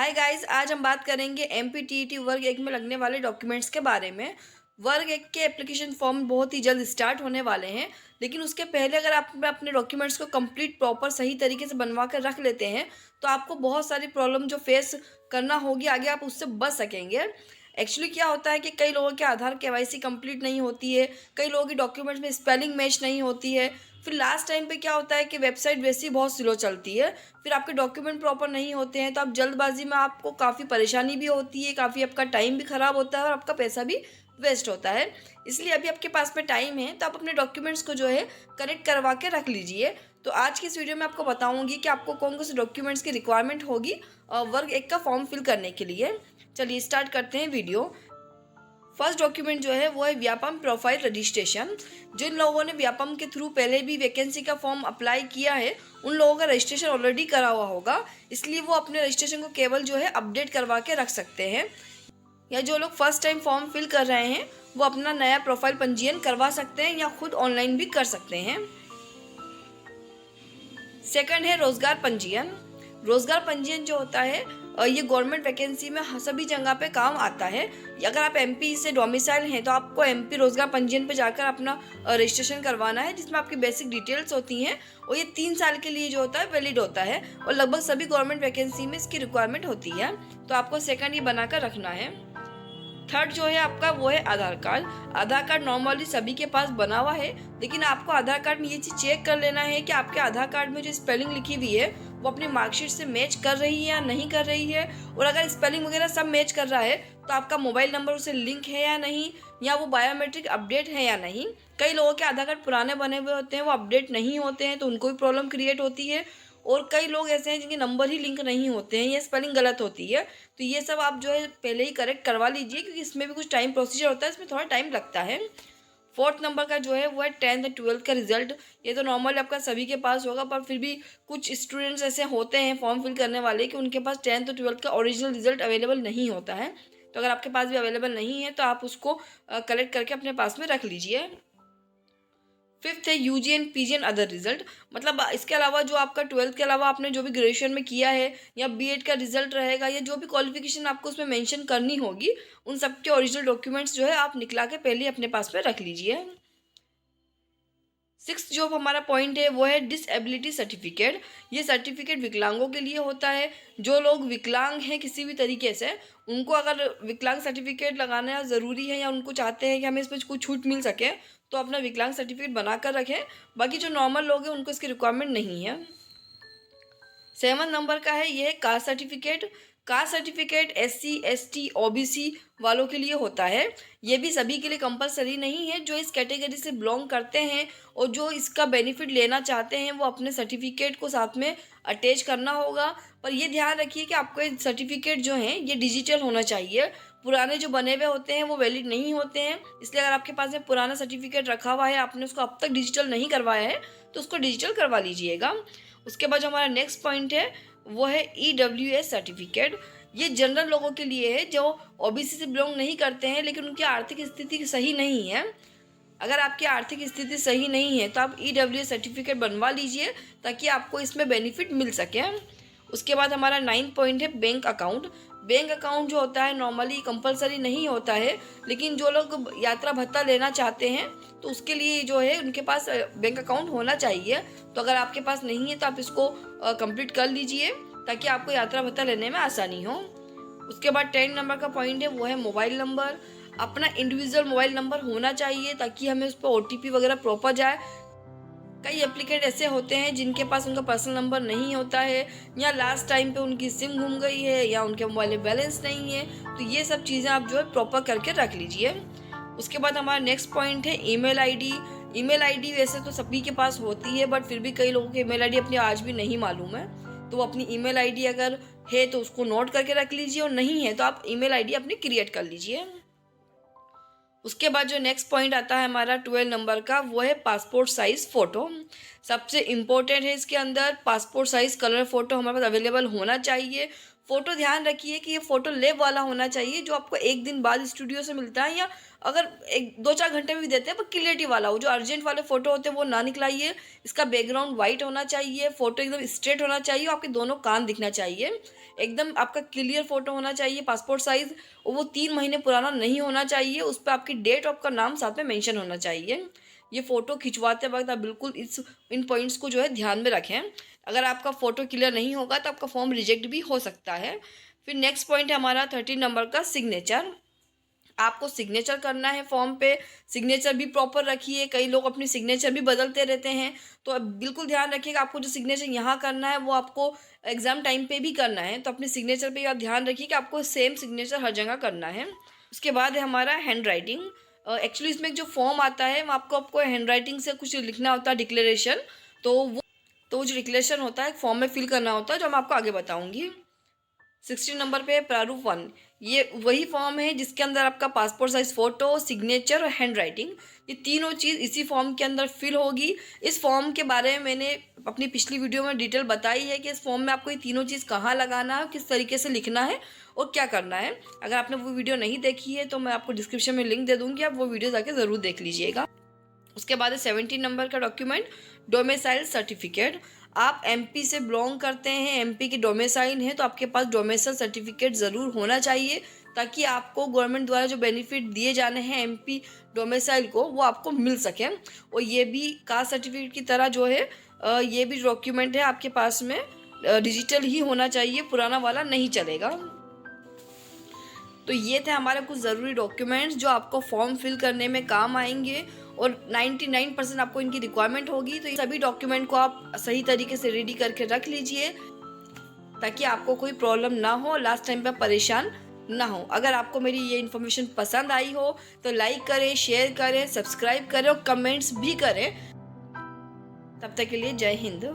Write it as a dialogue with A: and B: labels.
A: Hi guys, आज हम बात करेंगे एमपीटीईटी वर्ग एक में लगने वाले डॉक्यूमेंट्स के बारे में। वर्ग एक के एप्लीकेशन फॉर्म बहुत ही जल्द स्टार्ट होने वाले हैं, लेकिन उसके पहले अगर आप अपने डॉक्यूमेंट्स को कंप्लीट प्रॉपर सही तरीके से बनवा कर रख लेते हैं तो आपको बहुत सारी प्रॉब्लम जो फेस करना होगी आगे, आप उससे बच सकेंगे। एक्चुअली क्या होता है कि कई लोगों के आधार केवाईसी कंप्लीट नहीं होती है, कई लोगों की डॉक्यूमेंट्स में स्पेलिंग मैच नहीं होती है, फिर लास्ट टाइम पे क्या होता है कि वेबसाइट वैसे ही बहुत स्लो चलती है, फिर आपके डॉक्यूमेंट प्रॉपर नहीं होते हैं, तो आप जल्दबाजी में आपको काफ़ी परेशानी भी होती है, काफ़ी आपका टाइम भी ख़राब होता है और आपका पैसा भी वेस्ट होता है। इसलिए अभी आपके पास में टाइम है तो आप अपने डॉक्यूमेंट्स को जो है करेक्ट करवा के रख लीजिए। तो आज की इस वीडियो में आपको बताऊंगी कि आपको कौन कौन से डॉक्यूमेंट्स की रिक्वायरमेंट होगी वर्ग एक का फॉर्म फिल करने के लिए। चलिए स्टार्ट करते हैं वीडियो। फर्स्ट डॉक्यूमेंट जो है वो है व्यापम प्रोफाइल रजिस्ट्रेशन। जिन लोगों ने व्यापम के थ्रू पहले भी वैकेंसी का फॉर्म अप्लाई किया है उन लोगों का रजिस्ट्रेशन ऑलरेडी करा हुआ होगा, इसलिए वो अपने रजिस्ट्रेशन को केवल जो है अपडेट करवा के रख सकते हैं। या जो लोग फर्स्ट टाइम फॉर्म फिल कर रहे हैं वो अपना नया प्रोफाइल पंजीयन करवा सकते हैं या खुद ऑनलाइन भी कर सकते हैं। सेकंड है रोजगार पंजीयन। रोजगार पंजीयन जो होता है ये गवर्नमेंट वैकेंसी में सभी जगह पे काम आता है। अगर आप एमपी से डोमिसाइल हैं तो आपको एमपी रोजगार पंजीयन पे जाकर अपना रजिस्ट्रेशन करवाना है, जिसमें आपकी बेसिक डिटेल्स होती हैं और ये 3 साल के लिए जो होता है वैलिड होता है और लगभग सभी गवर्नमेंट वैकेंसी में इसकी रिक्वायरमेंट होती है, तो आपको सेकंड ये बनाकर रखना है। थर्ड जो है आपका वो है आधार कार्ड। आधार कार्ड नॉर्मली सभी के पास बना हुआ है, लेकिन आपको आधार कार्ड में ये चीज़ चेक कर लेना है कि आपके आधार कार्ड में जो स्पेलिंग लिखी हुई है वो अपनी मार्कशीट से मैच कर रही है या नहीं कर रही है, और अगर स्पेलिंग वगैरह सब मैच कर रहा है तो आपका मोबाइल नंबर उसे लिंक है या नहीं, या वो बायोमेट्रिक अपडेट है या नहीं। कई लोगों के आधार कार्ड पुराने बने हुए होते हैं, वो अपडेट नहीं होते हैं, तो उनको भी प्रॉब्लम क्रिएट होती है। और कई लोग ऐसे हैं जिनके नंबर ही लिंक नहीं होते हैं या स्पेलिंग गलत होती है, तो ये सब आप जो है पहले ही करेक्ट करवा लीजिए, क्योंकि इसमें भी कुछ टाइम प्रोसीजर होता है, इसमें थोड़ा टाइम लगता है। फोर्थ नंबर का जो है वो है 10th और 12th का रिजल्ट। ये तो नॉर्मली आपका सभी के पास होगा, पर फिर भी कुछ स्टूडेंट्स ऐसे होते हैं फॉर्म फिल करने वाले कि उनके पास 10th और 12th का ओरिजिनल रिजल्ट अवेलेबल नहीं होता है। तो अगर आपके पास भी अवेलेबल नहीं है तो आप उसको कलेक्ट करके अपने पास में रख लीजिए। फिफ्थ है UG and PG and other result. मतलब इसके अलावा जो आपका 12th के अलावा आपने जो भी ग्रेजुएशन में किया है या बीएड का रिजल्ट रहेगा या जो भी क्वालिफिकेशन आपको उसमें मेंशन करनी होगी, उन सब के ओरिजिनल डॉक्यूमेंट्स जो है आप निकला के पहले अपने पास में रख लीजिए। सिक्स जो हमारा पॉइंट है वो है डिसएबिलिटी सर्टिफिकेट। ये सर्टिफिकेट विकलांगों के लिए होता है। जो लोग विकलांग हैं किसी भी तरीके से, उनको अगर विकलांग सर्टिफिकेट लगाना ज़रूरी है या उनको चाहते हैं कि हमें इसमें कुछ छूट मिल सके, तो अपना विकलांग सर्टिफिकेट बना कर रखें। बाकी जो नॉर्मल लोग हैं उनको इसकी रिक्वायरमेंट नहीं है। 7 नंबर का है ये है caste certificate. Caste certificate SC ST OBC वालों के लिए होता है। ये भी सभी के लिए कंपलसरी नहीं है। जो इस कैटेगरी से बिलोंग करते हैं और जो इसका बेनिफिट लेना चाहते हैं वो अपने सर्टिफिकेट को साथ में अटैच करना होगा। पर ये ध्यान रखिए कि आपको ये सर्टिफिकेट जो हैं ये डिजिटल होना चाहिए। पुराने जो बने हुए होते हैं वो वैलिड नहीं होते हैं, इसलिए अगर आपके पास में पुराना सर्टिफिकेट रखा हुआ है, आपने उसको अब तक डिजिटल नहीं करवाया है, तो उसको डिजिटल करवा लीजिएगा। उसके बाद जो हमारा नेक्स्ट पॉइंट है वो है EWS सर्टिफिकेट। ये जनरल लोगों के लिए है जो OBC से बिलोंग नहीं करते हैं लेकिन उनकी आर्थिक स्थिति सही नहीं है। अगर आपकी आर्थिक स्थिति सही नहीं है तो आप EWS सर्टिफिकेट बनवा लीजिए ताकि आपको इसमें बेनिफिट मिल सके। उसके बाद हमारा 9 पॉइंट है बैंक अकाउंट। बैंक अकाउंट जो होता है नॉर्मली कंपलसरी नहीं होता है, लेकिन जो लोग यात्रा भत्ता लेना चाहते हैं तो उसके लिए जो है उनके पास बैंक अकाउंट होना चाहिए। तो अगर आपके पास नहीं है तो आप इसको कंप्लीट कर लीजिए ताकि आपको यात्रा भत्ता लेने में आसानी हो। उसके बाद 10 नंबर का पॉइंट है वो है मोबाइल नंबर। अपना इंडिविजुअल मोबाइल नंबर होना चाहिए ताकि हमें उस पर OTP वगैरह प्रॉपर जाए। कई एप्लीकेंट ऐसे होते हैं जिनके पास उनका पर्सनल नंबर नहीं होता है, या लास्ट टाइम पे उनकी सिम घूम गई है या उनके मोबाइल में बैलेंस नहीं है, तो ये सब चीज़ें आप जो है प्रॉपर करके रख लीजिए। उसके बाद हमारा नेक्स्ट पॉइंट है ईमेल आईडी। ईमेल आईडी वैसे तो सभी के पास होती है, बट फिर भी कई लोगों की ईमेल आईडी अपनी आज भी नहीं मालूम है, तो वो अपनी ईमेल आईडी अगर है तो उसको नोट करके रख लीजिए, और नहीं है तो आप ईमेल आईडी अपनी क्रिएट कर लीजिए। उसके बाद जो नेक्स्ट पॉइंट आता है हमारा 12 नंबर का वो है पासपोर्ट साइज़ फ़ोटो। सबसे इम्पोर्टेंट है इसके अंदर पासपोर्ट साइज़ कलर फ़ोटो हमारे पास अवेलेबल होना चाहिए। फ़ोटो ध्यान रखिए कि ये फ़ोटो लैब वाला होना चाहिए, जो आपको 1 दिन बाद स्टूडियो से मिलता है, या अगर 1-2-4 घंटे में भी देते हैं, पर क्लियरिटी वाला हो। जो अर्जेंट वाले फ़ोटो होते हैं वो ना निकलाइए। इसका बैकग्राउंड वाइट होना चाहिए, फ़ोटो एकदम स्ट्रेट होना चाहिए, आपके दोनों कान दिखना चाहिए। एकदम आपका क्लियर फ़ोटो होना चाहिए, पासपोर्ट साइज़, और वो 3 महीने पुराना नहीं होना चाहिए। उस पे आपकी डेट और आपका नाम साथ में मेंशन होना चाहिए। ये फ़ोटो खिंचवाते वक़्त आप बिल्कुल इन पॉइंट्स को जो है ध्यान में रखें। अगर आपका फ़ोटो क्लियर नहीं होगा तो आपका फॉर्म रिजेक्ट भी हो सकता है। फिर नेक्स्ट पॉइंट है हमारा 13 नंबर का सिग्नेचर। आपको सिग्नेचर करना है फॉर्म पे, सिग्नेचर भी प्रॉपर रखिए। कई लोग अपनी सिग्नेचर भी बदलते रहते हैं, तो अब बिल्कुल ध्यान रखिएगा आपको जो सिग्नेचर यहाँ करना है वो आपको एग्ज़ाम टाइम पे भी करना है। तो अपने सिग्नेचर पे आप ध्यान रखिए कि आपको सेम सिग्नेचर हर जगह करना है। उसके बाद है हमारा हैंड राइटिंग। एक्चुअली इसमें जो फॉर्म आता है वो आपको हैंड राइटिंग से कुछ लिखना होता है, डिक्लेरेशन। तो वो जो डिक्लेरेशन होता है फॉर्म में फिल करना होता है, जो मैं आपको आगे बताऊँगी। 16 नंबर पे प्रारूप 1, ये वही फॉर्म है जिसके अंदर आपका पासपोर्ट साइज फ़ोटो, सिग्नेचर और हैंड राइटिंग, ये तीनों चीज़ इसी फॉर्म के अंदर फिल होगी। इस फॉर्म के बारे में मैंने अपनी पिछली वीडियो में डिटेल बताई है कि इस फॉर्म में आपको ये तीनों चीज़ कहाँ लगाना है, किस तरीके से लिखना है और क्या करना है। अगर आपने वो वीडियो नहीं देखी है तो मैं आपको डिस्क्रिप्शन में लिंक दे दूँगी, आप वो वीडियो जाके ज़रूर देख लीजिएगा। उसके बाद है 17 नंबर का डॉक्यूमेंट, डोमिसाइल सर्टिफिकेट। आप एमपी से बिलोंग करते हैं, एमपी की डोमिसाइल है, तो आपके पास डोमिसाइल सर्टिफिकेट ज़रूर होना चाहिए, ताकि आपको गवर्नमेंट द्वारा जो बेनिफिट दिए जाने हैं एमपी डोमिसाइल को वो आपको मिल सकें। और ये भी कास्ट सर्टिफिकेट की तरह जो है ये भी डॉक्यूमेंट है आपके पास में डिजिटल ही होना चाहिए, पुराना वाला नहीं चलेगा। तो ये थे हमारे कुछ ज़रूरी डॉक्यूमेंट्स जो आपको फॉर्म फिल करने में काम आएंगे, और 99% आपको इनकी रिक्वायरमेंट होगी। तो ये सभी डॉक्यूमेंट को आप सही तरीके से रेडी करके रख लीजिए, ताकि आपको कोई प्रॉब्लम ना हो, लास्ट टाइम पर परेशान ना हो। अगर आपको मेरी ये इन्फॉर्मेशन पसंद आई हो तो लाइक करें, शेयर करें, सब्सक्राइब करें और कमेंट्स भी करें। तब तक के लिए जय हिंद।